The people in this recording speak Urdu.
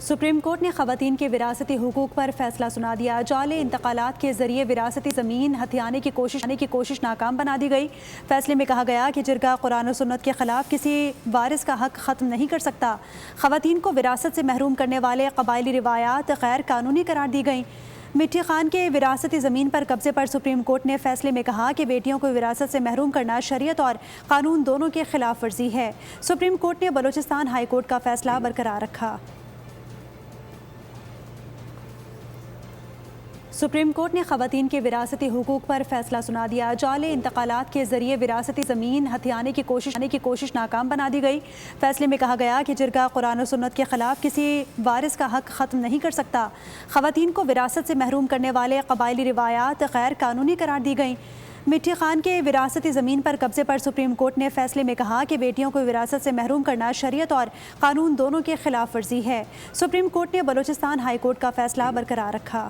سپریم کورٹ نے خواتین کے وراثتی حقوق پر فیصلہ سنا دیا۔ جعلی انتقالات کے ذریعے وراثتی زمین ہتھیانے کی کوشش ناکام بنا دی گئی۔ فیصلے میں کہا گیا کہ جرگہ قرآن و سنت کے خلاف کسی وارث کا حق ختم نہیں کر سکتا۔ خواتین کو وراثت سے محروم کرنے والے قبائلی روایات غیر قانونی قرار دی گئیں۔ مٹھی خان کے وراثتی زمین پر قبضے پر سپریم کورٹ نے فیصلے میں کہا کہ بیٹیوں کو وراثت سے محروم کرنا شریعت اور قانون دونوں کے خلاف ورزی ہے۔ سپریم کورٹ نے بلوچستان ہائی کورٹ کا فیصلہ برقرار رکھا۔ سپریم کورٹ نے خواتین کے وراثتی حقوق پر فیصلہ سنا دیا۔ جعلی انتقالات کے ذریعے وراثتی زمین ہتھیانے کی کوشش ناکام بنا دی گئی۔ فیصلے میں کہا گیا کہ جرگہ قرآن و سنت کے خلاف کسی وارث کا حق ختم نہیں کر سکتا۔ خواتین کو وراثت سے محروم کرنے والے قبائلی روایات غیر قانونی قرار دی گئیں۔ مٹھی خان کے وراثتی زمین پر قبضے پر سپریم کورٹ نے فیصلے میں کہا کہ بیٹیوں کو وراثت سے محروم کرنا شریعت اور قانون دونوں کے خلاف ورزی ہے۔ سپریم کورٹ نے بلوچستان ہائی کورٹ کا فیصلہ برقرار رکھا۔